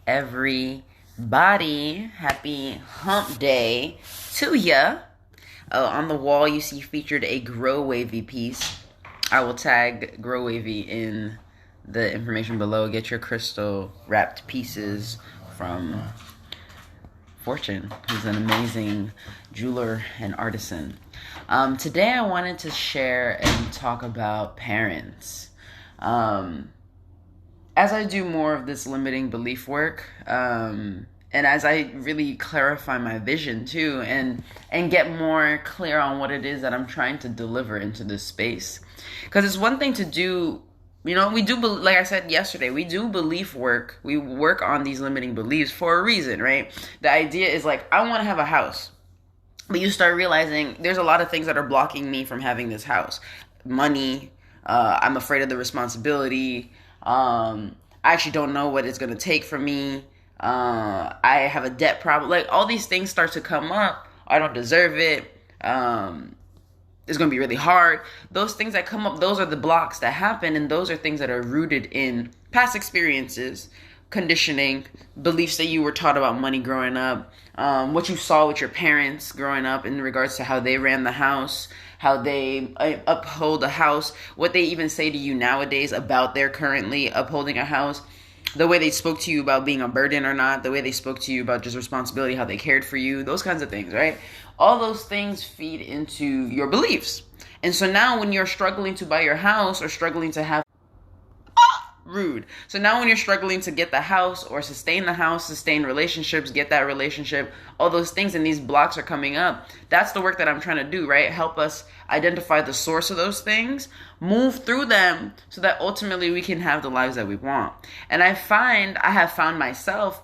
Everybody, happy hump day to ya. On the wall you see featured a Grow Wavy piece. I will tag Grow Wavy in the information below. Get your crystal wrapped pieces from Fortune, who's an amazing jeweler and artisan. Today I wanted to share and talk about parents. As I do more of this limiting belief work, and as I really clarify my vision too, and get more clear on what it is that I'm trying to deliver into this space, because it's one thing to do, we do, like I said yesterday, we do belief work. We work on these limiting beliefs for a reason, right? The idea is like, I want to have a house, but you start realizing there's a lot of things that are blocking me from having this house. Money, I'm afraid of the responsibility. I actually don't know what it's going to take from me. I have a debt problem. Like, all these things start to come up. I don't deserve it. It's going to be really hard. Those things that come up, those are the blocks that happen. And those are things that are rooted in past experiences, conditioning, beliefs that you were taught about money growing up, what you saw with your parents growing up in regards to how they ran the house, how they uphold a house, what they even say to you nowadays about their currently upholding a house, the way they spoke to you about being a burden or not, the way they spoke to you about just responsibility, how they cared for you, those kinds of things, right? All those things feed into your beliefs. And so now when you're struggling to buy your house or struggling to have rude. So now when you're struggling to get the house or sustain the house, sustain relationships, get that relationship, all those things, and these blocks are coming up, that's the work that I'm trying to do, right? Help us identify the source of those things, move through them so that ultimately we can have the lives that we want. And I have found myself,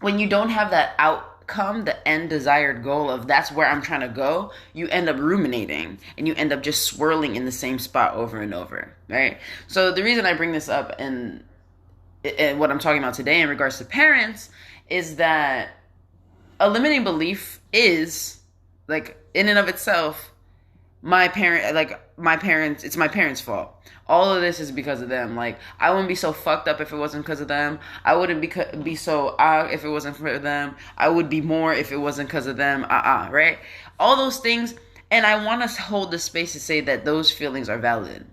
when you don't have that outcome, the end desired goal of that's where I'm trying to go, you end up ruminating and you end up just swirling in the same spot over and over, right? So the reason I bring this up and what I'm talking about today in regards to parents is that a limiting belief is, like, in and of itself, it's my parents' fault. All of this is because of them. Like, I wouldn't be so fucked up if it wasn't because of them. I wouldn't be so if it wasn't for them. I would be more if it wasn't because of them. Right? All those things. And I want to hold the space to say that those feelings are valid.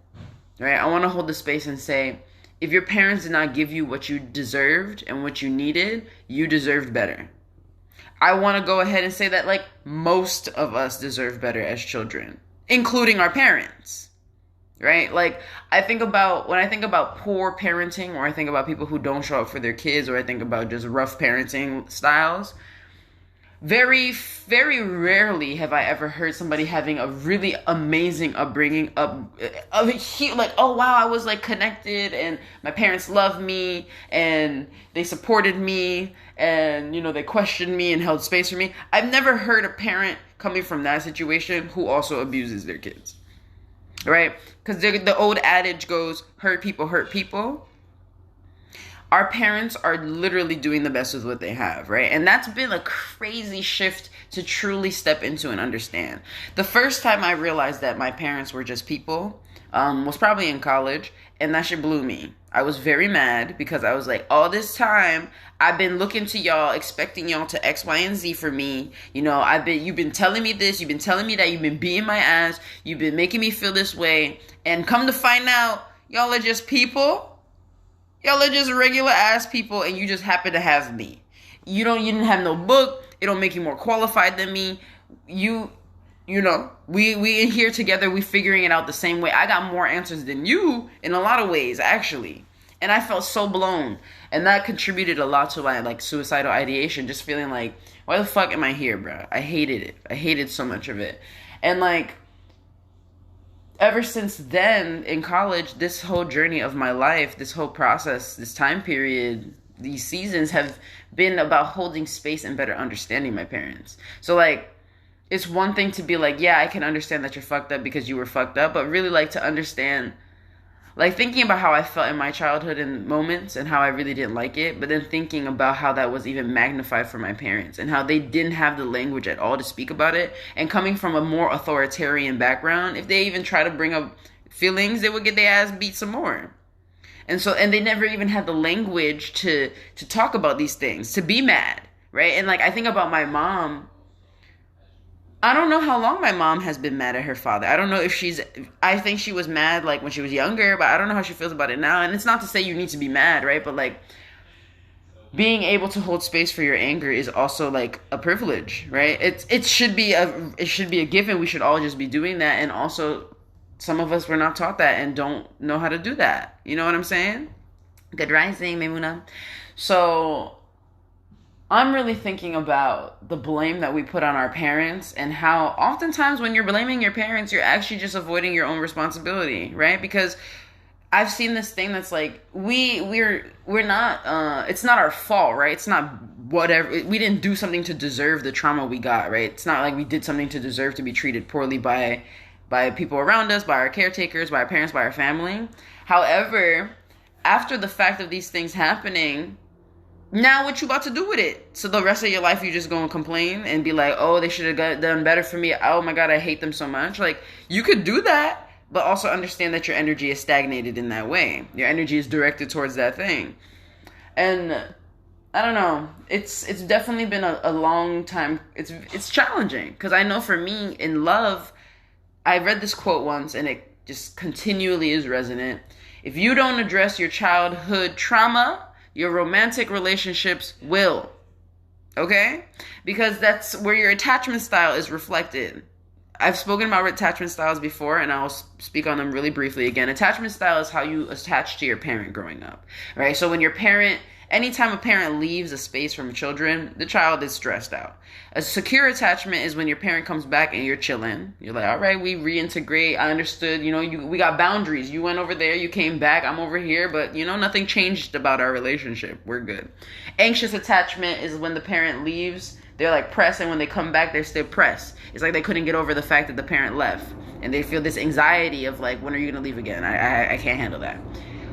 Right? I want to hold the space and say, if your parents did not give you what you deserved and what you needed, you deserved better. I want to go ahead and say that, like, most of us deserve better as children, including our parents. Right? Like, when I think about poor parenting, or I think about people who don't show up for their kids, or I think about just rough parenting styles, very, very rarely have I ever heard somebody having a really amazing upbringing like, oh wow, I was like connected and my parents loved me and they supported me and, they questioned me and held space for me. I've never heard a parent coming from that situation who also abuses their kids. Right? Because the old adage goes, hurt people hurt people. Our parents are literally doing the best with what they have, right? And that's been a crazy shift to truly step into and understand. The first time I realized that my parents were just people was probably in college, and that shit blew me. I was very mad because I was like, all this time I've been looking to y'all, expecting y'all to X, Y, and Z for me. You've been telling me this, you've been telling me that, you've been beating my ass, you've been making me feel this way, and come to find out, y'all are just people. Y'all are just regular ass people, and you just happen to have me. You didn't have no book. It don't make you more qualified than me. We in here together, we figuring it out the same way. I got more answers than you in a lot of ways, actually. And I felt so blown. And that contributed a lot to my, like, suicidal ideation, just feeling like, why the fuck am I here, bro? I hated it. I hated so much of it. And, like, ever since then, in college, this whole journey of my life, this whole process, this time period, these seasons have been about holding space and better understanding my parents. So, like, it's one thing to be like, yeah, I can understand that you're fucked up because you were fucked up, but really, like, to understand, like, thinking about how I felt in my childhood in moments and how I really didn't like it, but then thinking about how that was even magnified for my parents and how they didn't have the language at all to speak about it. And coming from a more authoritarian background, if they even try to bring up feelings, they would get their ass beat some more. And they never even had the language to talk about these things, to be mad, right? And like, I think about my mom. I don't know how long my mom has been mad at her father. I don't know if I think she was mad like when she was younger, but I don't know how she feels about it now. And it's not to say you need to be mad, right? But like, being able to hold space for your anger is also like a privilege, right? It should be a given. We should all just be doing that. And also, some of us were not taught that and don't know how to do that. You know what I'm saying? Good rising, Maimuna. So I'm really thinking about the blame that we put on our parents, and how oftentimes when you're blaming your parents, you're actually just avoiding your own responsibility, right? Because I've seen this thing that's like, we're not, it's not our fault, right? It's not whatever, we didn't do something to deserve the trauma we got, right? It's not like we did something to deserve to be treated poorly by people around us, by our caretakers, by our parents, by our family. However, after the fact of these things happening, now what you about to do with it? So the rest of your life, you just go and complain and be like, oh, they should have done better for me. Oh my God, I hate them so much. Like, you could do that, but also understand that your energy is stagnated in that way. Your energy is directed towards that thing. And I don't know. It's definitely been a long time. It's challenging, because I know for me in love, I read this quote once and it just continually is resonant. If you don't address your childhood trauma, your romantic relationships will. Okay? Because that's where your attachment style is reflected. I've spoken about attachment styles before, and I'll speak on them really briefly again. Attachment style is how you attach to your parent growing up, right? So when your parent, anytime a parent leaves a space from children, the child is stressed out. A secure attachment is when your parent comes back and you're chilling. You're like, all right, we reintegrate. I understood, we got boundaries. You went over there, you came back, I'm over here, but nothing changed about our relationship. We're good. Anxious attachment is when the parent leaves, they're like pressed, and when they come back, they're still pressed. It's like they couldn't get over the fact that the parent left, and they feel this anxiety of like, when are you going to leave again? I can't handle that.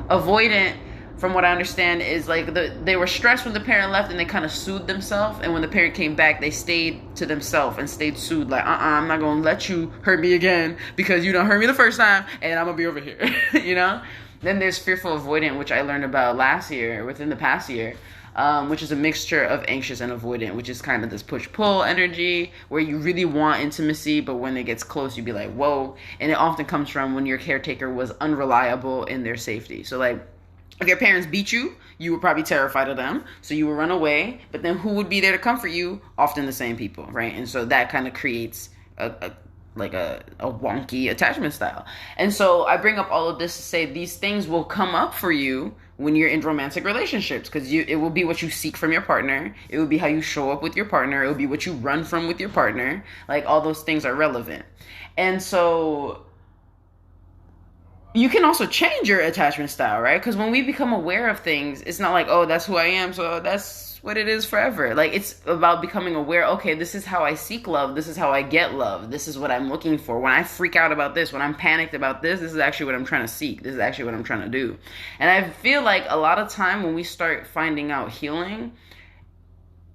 Avoidant, from what I understand, is like they were stressed when the parent left and they kind of soothed themselves, and when the parent came back, they stayed to themselves and stayed soothed, like, I'm not going to let you hurt me again because you done hurt me the first time, and I'm going to be over here, Then there's fearful avoidant, which I learned about within the past year. Which is a mixture of anxious and avoidant, which is kind of this push-pull energy where you really want intimacy, but when it gets close, you be like, whoa. And it often comes from when your caretaker was unreliable in their safety. So like, if your parents beat you, you were probably terrified of them, so you would run away. But then who would be there to comfort you? Often the same people, right? And so that kind of creates a wonky attachment style. And so I bring up all of this to say these things will come up for you when you're in romantic relationships, because it will be what you seek from your partner. It will be how you show up with your partner. It will be what you run from with your partner. Like, all those things are relevant. And so you can also change your attachment style, right? Because when we become aware of things, it's not like, oh, that's who I am, so that's what it is forever. Like, it's about becoming aware, okay, this is how I seek love, this is how I get love, this is what I'm looking for. When I freak out about this, when I'm panicked about this is actually what I'm trying to seek. This is actually what I'm trying to do. And I feel like a lot of time when we start finding out healing,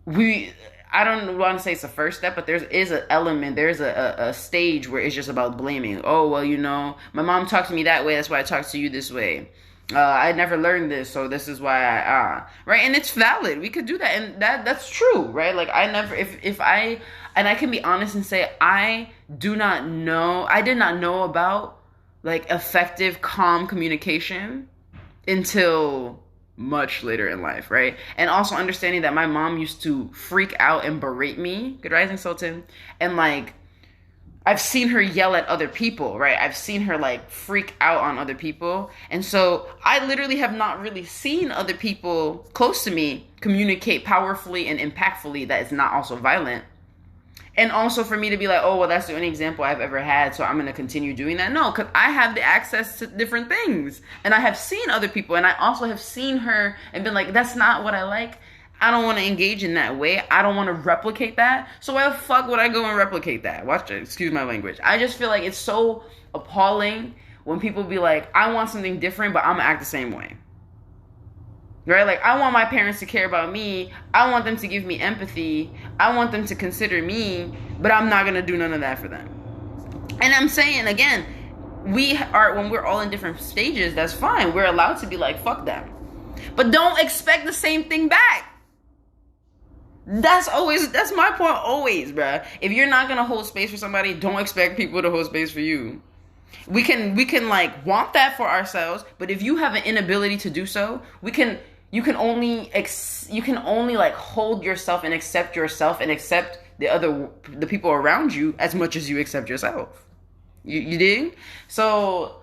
I don't want to say it's the first step, but there's an element, there's a stage where it's just about blaming. Oh, well, my mom talked to me that way, that's why I talked to you this way. I never learned this, so this is why right? And it's valid. We could do that, and that's true, right? Like, I never, and I can be honest and say, I did not know about, like, effective, calm communication until much later in life, right? And also understanding that my mom used to freak out and berate me, good rising Sultan, and like, I've seen her yell at other people, right? I've seen her like freak out on other people. And so I literally have not really seen other people close to me communicate powerfully and impactfully that is not also violent. And also for me to be like, oh, well, that's the only example I've ever had, so I'm going to continue doing that. No, because I have the access to different things. And I have seen other people, and I also have seen her and been like, that's not what I like. I don't want to engage in that way. I don't want to replicate that. So why the fuck would I go and replicate that? Watch it. Excuse my language. I just feel like it's so appalling when people be like, I want something different, but I'm going to act the same way. Right? Like, I want my parents to care about me. I want them to give me empathy. I want them to consider me, but I'm not going to do none of that for them. And I'm saying, again, when we're all in different stages, that's fine. We're allowed to be like, fuck them. But don't expect the same thing back. That's my point always, bruh. If you're not gonna hold space for somebody, don't expect people to hold space for you. We can like want that for ourselves, but if you have an inability to do so, you can only like hold yourself and accept the people around you as much as you accept yourself. You dig? So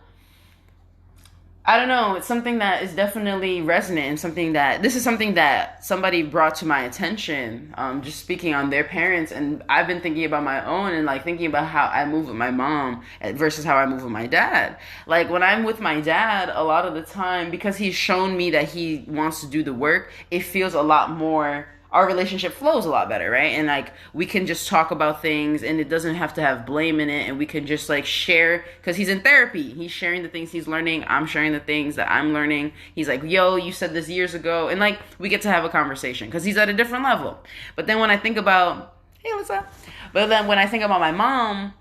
I don't know. It's something that is definitely resonant, and this is something that somebody brought to my attention, just speaking on their parents. And I've been thinking about my own, and like thinking about how I move with my mom versus how I move with my dad. Like when I'm with my dad, a lot of the time, because he's shown me that he wants to do the work, it feels a lot more, our relationship flows a lot better, right? And like we can just talk about things, and it doesn't have to have blame in it, and we can just like share, because he's in therapy. He's sharing the things he's learning, I'm sharing the things that I'm learning. He's like, yo, you said this years ago, and like we get to have a conversation because he's at a different level. But then when I think about, hey, what's up? But then when I think about my mom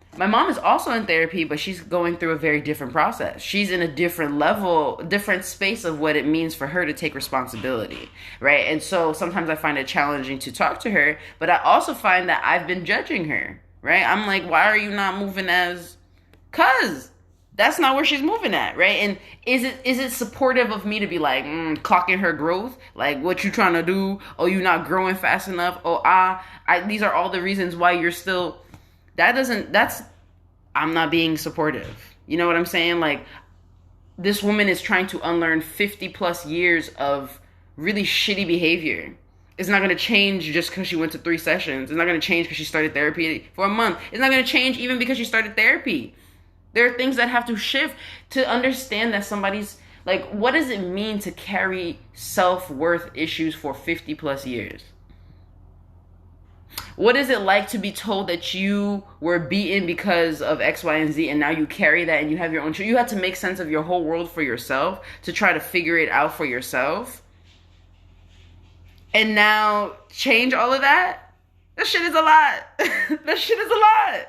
is also in therapy, but she's going through a very different process. She's in a different level, different space of what it means for her to take responsibility, right? And so sometimes I find it challenging to talk to her, but I also find that I've been judging her, right? I'm like, why are you not moving as, cuz that's not where she's moving at, right? And is it supportive of me to be like, clocking her growth? Like, what you trying to do? Oh, you not growing fast enough? Oh, these are all the reasons why you're still... I'm not being supportive. You know what I'm saying? Like, this woman is trying to unlearn 50 plus years of really shitty behavior. It's not going to change just because she went to 3 sessions. It's not going to change because she started therapy for a month. It's not going to change even because she started therapy. There are things that have to shift to understand that somebody's, like, what does it mean to carry self-worth issues for 50 plus years? What is it like to be told that you were beaten because of X, Y, and Z, and now you carry that and you have your own... You have to make sense of your whole world for yourself to try to figure it out for yourself. And now change all of that? That shit is a lot. That shit is a lot.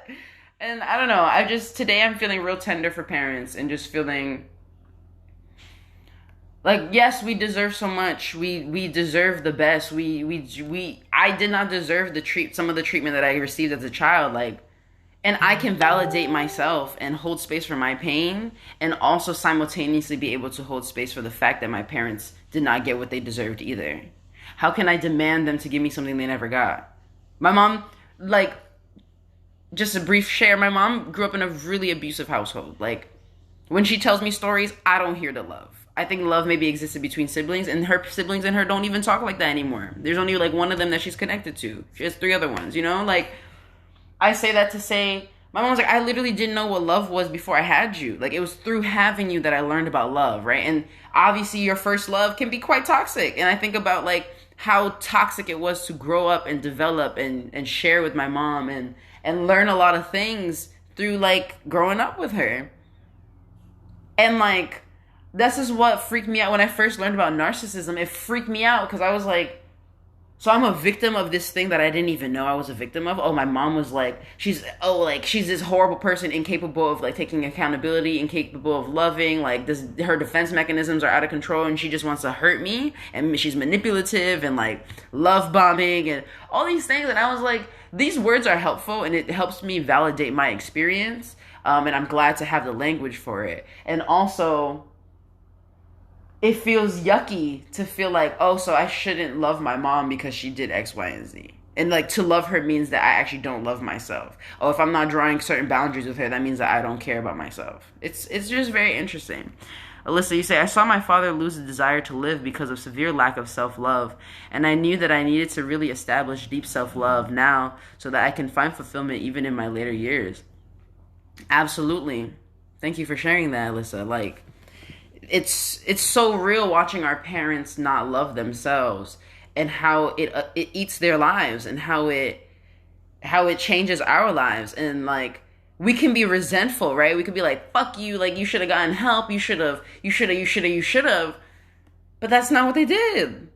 And I don't know. Today I'm feeling real tender for parents and just feeling... Like, yes, we deserve so much. We deserve the best. I did not deserve some of the treatment that I received as a child. Like, and I can validate myself and hold space for my pain, and also simultaneously be able to hold space for the fact that my parents did not get what they deserved either. How can I demand them to give me something they never got? My mom, like, just a brief share. My mom grew up in a really abusive household. Like, when she tells me stories, I don't hear the love. I think love maybe existed between siblings, and her siblings and her don't even talk like that anymore. There's only like one of them that she's connected to. She has 3 other ones, you know? Like, I say that to say, my mom's like, I literally didn't know what love was before I had you. Like, it was through having you that I learned about love, right? And obviously your first love can be quite toxic. And I think about like how toxic it was to grow up and develop and share with my mom and learn a lot of things through like growing up with her. And like, this is what freaked me out when I first learned about narcissism. It freaked me out because I was like, so I'm a victim of this thing that I didn't even know I was a victim of. Oh, my mom was like, she's this horrible person, incapable of like taking accountability, incapable of loving, like her defense mechanisms are out of control and she just wants to hurt me, and she's manipulative and like love bombing and all these things. And I was like, these words are helpful and it helps me validate my experience. And I'm glad to have the language for it. And also, it feels yucky to feel like, oh, so I shouldn't love my mom because she did X, Y, and Z. And like, to love her means that I actually don't love myself. Oh, if I'm not drawing certain boundaries with her, that means that I don't care about myself. It's just very interesting. Alyssa, you say, I saw my father lose the desire to live because of severe lack of self-love. And I knew that I needed to really establish deep self-love now so that I can find fulfillment even in my later years. Absolutely. Thank you for sharing that, Alyssa. Like, it's so real watching our parents not love themselves and how it eats their lives and how it changes our lives. And like, we can be resentful, right? We could be like, fuck you, like you should have gotten help, you should have. But that's not what they did.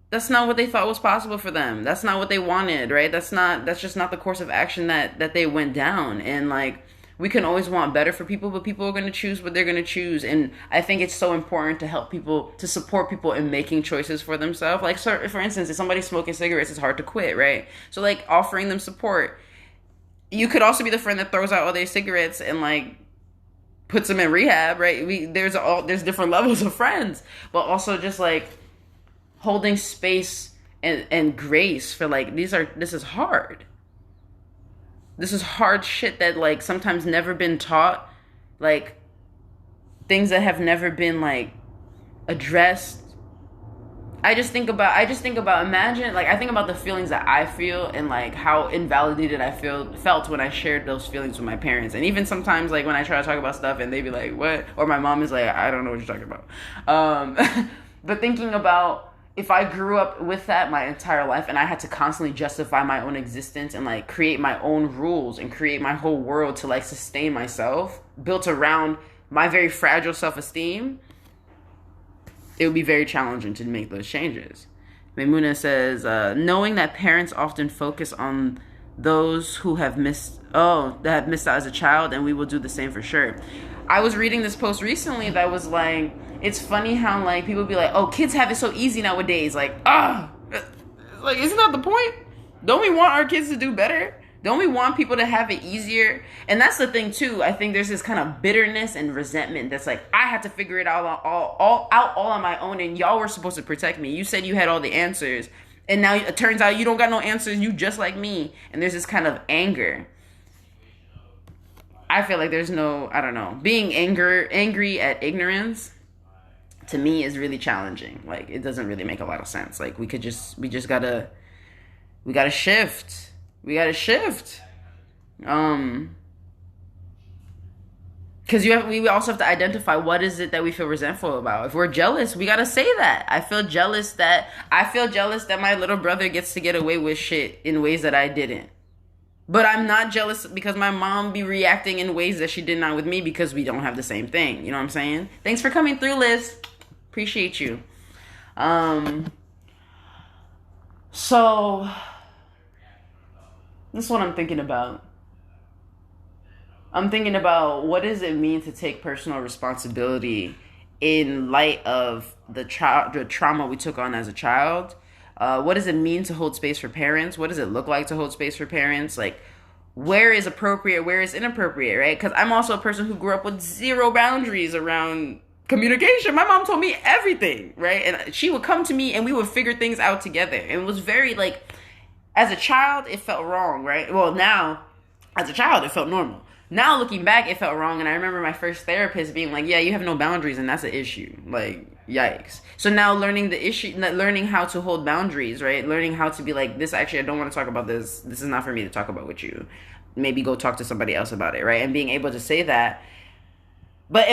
That's not what they thought was possible for them. That's not what they wanted, right? That's just not the course of action that they went down. And like, We can always want better for people, but people are going to choose what they're going to choose. And I think it's so important to help people, to support people in making choices for themselves. Like, so, for instance, if somebody's smoking cigarettes, it's hard to quit, right? So, like, offering them support. You could also be the friend that throws out all their cigarettes and, like, puts them in rehab, right? There's different levels of friends, but also just, like, holding space and grace for, like, this is hard. This is hard shit that, like, sometimes never been taught. Like, things that have never been, like, addressed. I just think about, imagine, like, I think about the feelings that I feel and, like, how invalidated I felt when I shared those feelings with my parents. And even sometimes, like, when I try to talk about stuff and they be like, what? Or my mom is like, I don't know what you're talking about. But thinking about, if I grew up with that my entire life and I had to constantly justify my own existence and, like, create my own rules and create my whole world to, like, sustain myself, built around my very fragile self-esteem, it would be very challenging to make those changes. Maimuna says, knowing that parents often focus on those who have missed out as a child, and we will do the same for sure. I was reading this post recently that was like, it's funny how, like, people be like, oh, kids have it so easy nowadays. Like, like, isn't that the point? Don't we want our kids to do better? Don't we want people to have it easier? And that's the thing, too. I think there's this kind of bitterness and resentment that's like, I had to figure it all on my own, and y'all were supposed to protect me. You said you had all the answers, and now it turns out you don't got no answers. You just like me. And there's this kind of anger. I feel like there's no, I don't know, being angry at ignorance, to me, is really challenging. Like, it doesn't really make a lot of sense. Like, we gotta shift. We gotta shift. Because we also have to identify what is it that we feel resentful about. If we're jealous, we gotta say that. I feel jealous that my little brother gets to get away with shit in ways that I didn't. But I'm not jealous because my mom be reacting in ways that she did not with me because we don't have the same thing. You know what I'm saying? Thanks for coming through, Liz. Appreciate you. So this is what I'm thinking about. I'm thinking about, what does it mean to take personal responsibility in light of the trauma we took on as a child? What does it mean to hold space for parents? What does it look like to hold space for parents? Like, where is appropriate, where is inappropriate, right? Because I'm also a person who grew up with zero boundaries around communication. My mom told me everything, right? And she would come to me and we would figure things out together. And it was very, like, as a child, it felt wrong, right? Well, now, as a child, it felt normal. Now, looking back, it felt wrong. And I remember my first therapist being like, yeah, you have no boundaries, and that's an issue. Like, yikes. So now learning how to hold boundaries, right? Learning how to be like, this, actually, I don't want to talk about this. This is not for me to talk about with you. Maybe go talk to somebody else about it, right? And being able to say that. But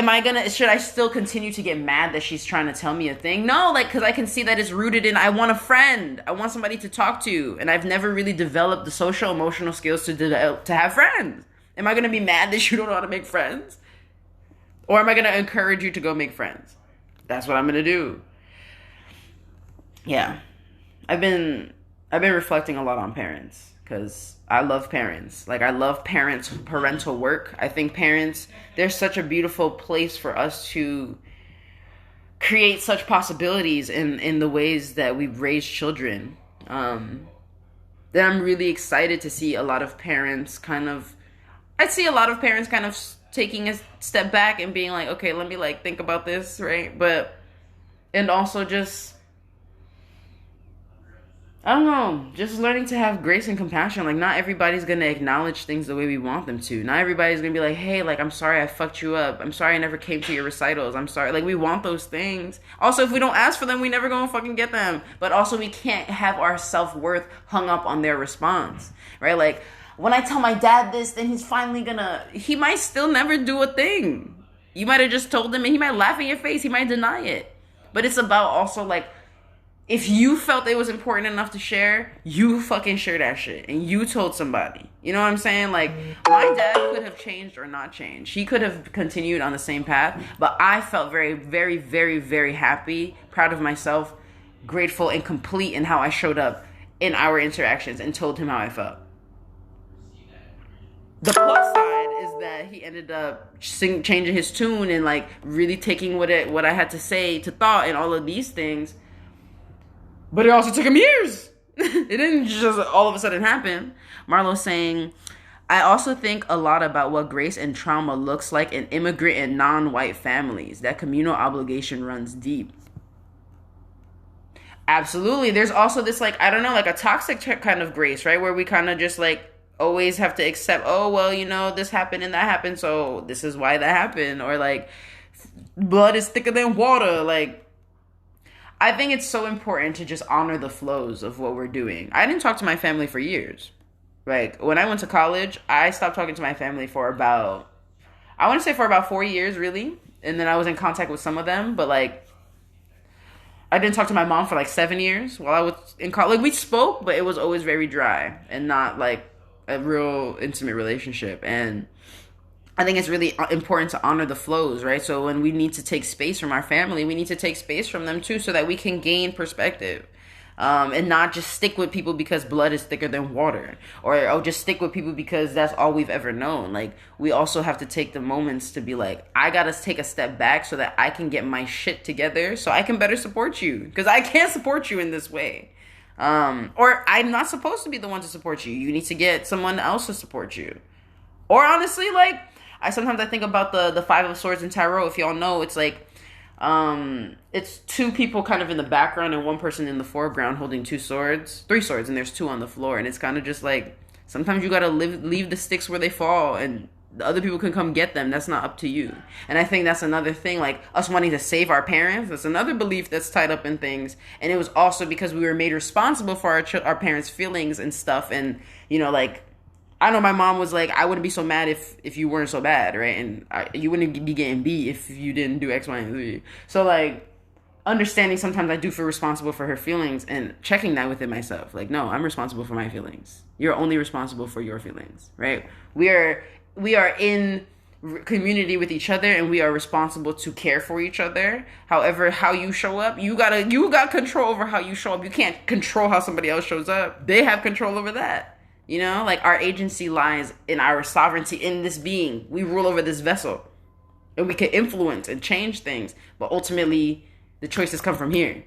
should I still continue to get mad that she's trying to tell me a thing? No, like, because I can see that it's rooted in, I want a friend. I want somebody to talk to. And I've never really developed the social, emotional skills to have friends. Am I going to be mad that you don't know how to make friends? Or am I going to encourage you to go make friends? That's what I'm going to do. Yeah. I've been reflecting a lot on parents, because I love parents. Like, I love parental work. I think parents, there's such a beautiful place for us to create such possibilities in the ways that we raise children. That I'm really excited to see a lot of parents kind of taking a step back and being like, okay, let me, like, think about this, right? And also just, I don't know, just learning to have grace and compassion. Like, not everybody's going to acknowledge things the way we want them to. Not everybody's going to be like, hey, like, I'm sorry I fucked you up. I'm sorry I never came to your recitals. I'm sorry. Like, we want those things. Also, if we don't ask for them, we never going to fucking get them. But also, we can't have our self-worth hung up on their response, right? Like, when I tell my dad this, then he's finally he might still never do a thing. You might have just told him and he might laugh in your face. He might deny it. But it's about also, like, if you felt it was important enough to share, you fucking share that shit. And you told somebody. You know what I'm saying? Like, my dad could have changed or not changed. He could have continued on the same path. But I felt very, very, very, very happy, proud of myself, grateful and complete in how I showed up in our interactions and told him how I felt. The plus side is that he ended up changing his tune and like really taking what I had to say to thought and all of these things. But it also took him years. It didn't just all of a sudden happen. Marlo's saying, I also think a lot about what grace and trauma looks like in immigrant and non-white families. That communal obligation runs deep. Absolutely. There's also this, like, I don't know, like a toxic kind of grace, right? Where we kind of just like always have to accept, oh, well, you know, this happened and that happened, so this is why that happened. Or like, blood is thicker than water. Like, I think it's so important to just honor the flows of what we're doing. I didn't talk to my family for years. Like, when I went to college, I stopped talking to my family for about, I want to say for about 4 years, really. And then I was in contact with some of them, but like, I didn't talk to my mom for like 7 years while I was in college. Like, we spoke, but it was always very dry and not like a real intimate relationship. And I think it's really important to honor the flows, right? So when we need to take space from our family, we need to take space from them too, so that we can gain perspective. And not just stick with people because blood is thicker than water, or just stick with people because that's all we've ever known. Like, we also have to take the moments to be like, I gotta take a step back so that I can get my shit together so I can better support you, because I can't support you in this way. Or I'm not supposed to be the one to support you. You need to get someone else to support you. Or honestly, like, I think about the Five of Swords in tarot. If y'all know, it's like, it's two people kind of in the background and one person in the foreground holding three swords, and there's two on the floor. And it's kind of just like, sometimes you gotta leave the sticks where they fall, and the other people can come get them. That's not up to you. And I think that's another thing, like us wanting to save our parents. That's another belief that's tied up in things. And it was also because we were made responsible for our parents' feelings and stuff. And, you know, like, I know my mom was like, I wouldn't be so mad if you weren't so bad, right? And you wouldn't be getting beat if you didn't do X, Y, and Z. So, like, understanding sometimes I do feel responsible for her feelings and checking that within myself. Like, no, I'm responsible for my feelings. You're only responsible for your feelings, right? We are in community with each other, and we are responsible to care for each other. However, how you show up, you got control over how you show up. You can't control how somebody else shows up. They have control over that. You know, like, our agency lies in our sovereignty in this being. We rule over this vessel, and we can influence and change things. But ultimately, the choices come from here.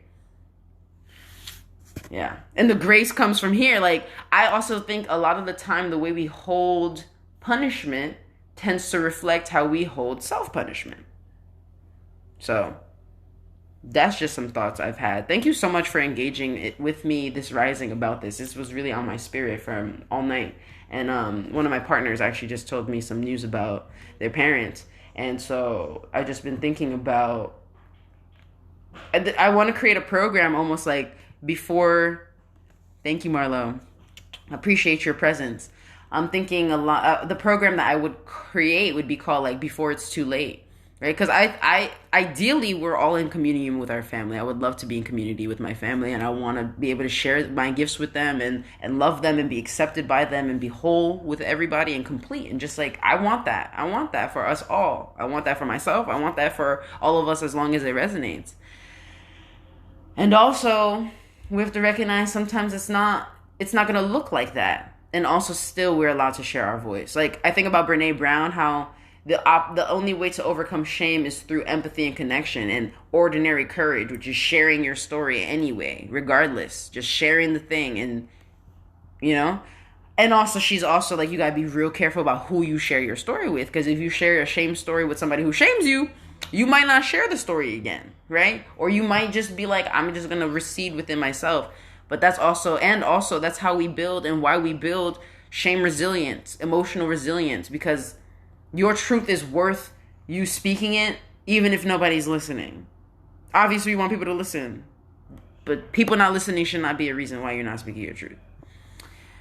Yeah. And the grace comes from here. Like, I also think a lot of the time, the way we hold punishment tends to reflect how we hold self-punishment. So that's just some thoughts I've had. Thank you so much for engaging with me this rising about this. This was really on my spirit for all night. And one of my partners actually just told me some news about their parents. And so I've just been thinking about, I want to create a program almost like before. Thank you, Marlo. I appreciate your presence. I'm thinking a lot, the program that I would create would be called like Before It's Too Late. Right? Because I ideally, we're all in communion with our family. I would love to be in community with my family, and I want to be able to share my gifts with them and love them and be accepted by them and be whole with everybody and complete. And just like, I want that. I want that for us all. I want that for myself. I want that for all of us, as long as it resonates. And also, we have to recognize sometimes it's not going to look like that. And also, still, we're allowed to share our voice. Like, I think about Brene Brown, how the only way to overcome shame is through empathy and connection, and ordinary courage, which is sharing your story anyway, regardless, just sharing the thing. And, you know, and also, she's also like, you gotta be real careful about who you share your story with, because if you share a shame story with somebody who shames you, you might not share the story again, right? Or you might just be like, I'm just gonna recede within myself. But that's also that's how we build, and why we build shame resilience, emotional resilience, because your truth is worth you speaking it, even if nobody's listening. Obviously, you want people to listen, but people not listening should not be a reason why you're not speaking your truth.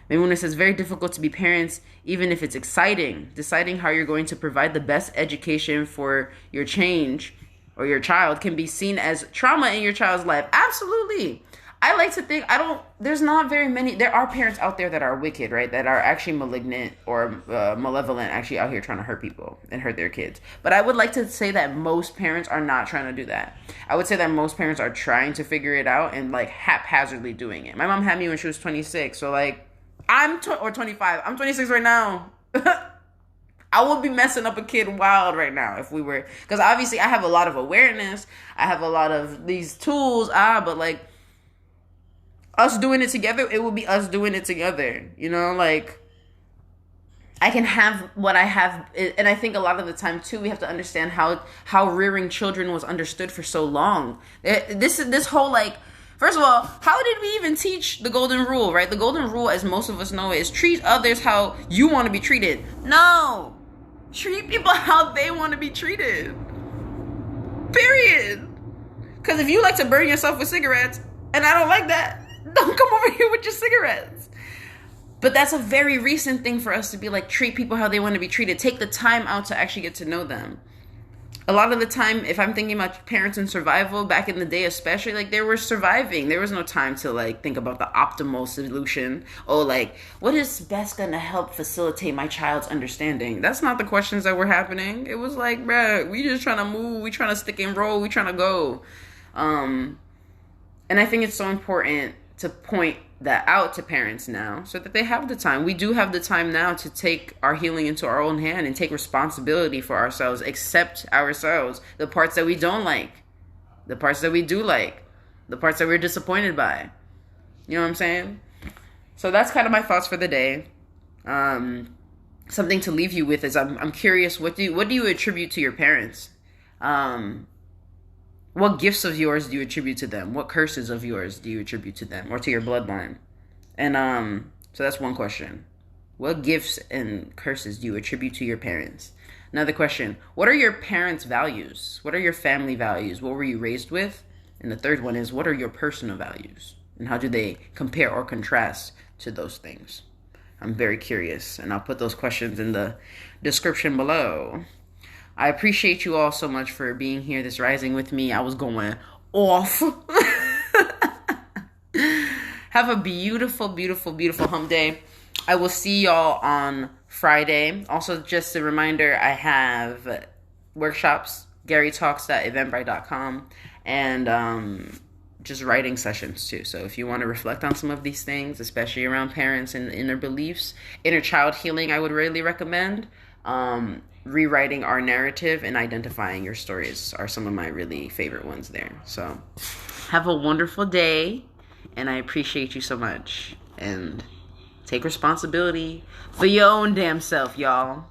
Maimuna says, very difficult to be parents, even if it's exciting. Deciding how you're going to provide the best education for your change or your child can be seen as trauma in your child's life. Absolutely. I like to think, there's not very many, there are parents out there that are wicked, right? That are actually malignant or malevolent, actually out here trying to hurt people and hurt their kids. But I would like to say that most parents are not trying to do that. I would say that most parents are trying to figure it out and like haphazardly doing it. My mom had me when she was 26. So like, or 25. I'm 26 right now. I would be messing up a kid wild right now if we were, because obviously I have a lot of awareness, I have a lot of these tools, but like us doing it together, it would be us doing it together, you know, like I can have what I have, and I think a lot of the time too, we have to understand how rearing children was understood for so long. This whole like, first of all, how did we even teach the golden rule, right? The golden rule, as most of us know, is treat others how you want to be treated. No, treat people how they want to be treated. Period. Because if you like to burn yourself with cigarettes, and I don't like that, don't come over here with your cigarettes. But that's a very recent thing for us to be like, treat people how they want to be treated. Take the time out to actually get to know them. A lot of the time, if I'm thinking about parents in survival, back in the day especially, like they were surviving. There was no time to like think about the optimal solution. Oh, like, what is best going to help facilitate my child's understanding? That's not the questions that were happening. It was like, bruh, we just trying to move. We trying to stick and roll. We trying to go. And I think it's so important to point that out to parents now so that they have the time. We do have the time now to take our healing into our own hand and take responsibility for ourselves, accept ourselves, the parts that we don't like, the parts that we do like, the parts that we're disappointed by. You know what I'm saying? So that's kind of my thoughts for the day. Something to leave you with is I'm curious, what do you attribute to your parents? What gifts of yours do you attribute to them? What curses of yours do you attribute to them or to your bloodline? And so that's one question. What gifts and curses do you attribute to your parents? Another question, what are your parents' values? What are your family values? What were you raised with? And the third one is, what are your personal values? And how do they compare or contrast to those things? I'm very curious, and I'll put those questions in the description below. I appreciate you all so much for being here this rising with me. I was going off. Have a beautiful, beautiful, beautiful hump day. I will see y'all on Friday. Also, just a reminder, I have workshops, GariTalks.eventbrite.com, and just writing sessions too. So if you want to reflect on some of these things, especially around parents and inner beliefs, inner child healing, I would really recommend. Rewriting our narrative and identifying your stories are some of my really favorite ones there. So have a wonderful day, and I appreciate you so much. And take responsibility for your own damn self, y'all.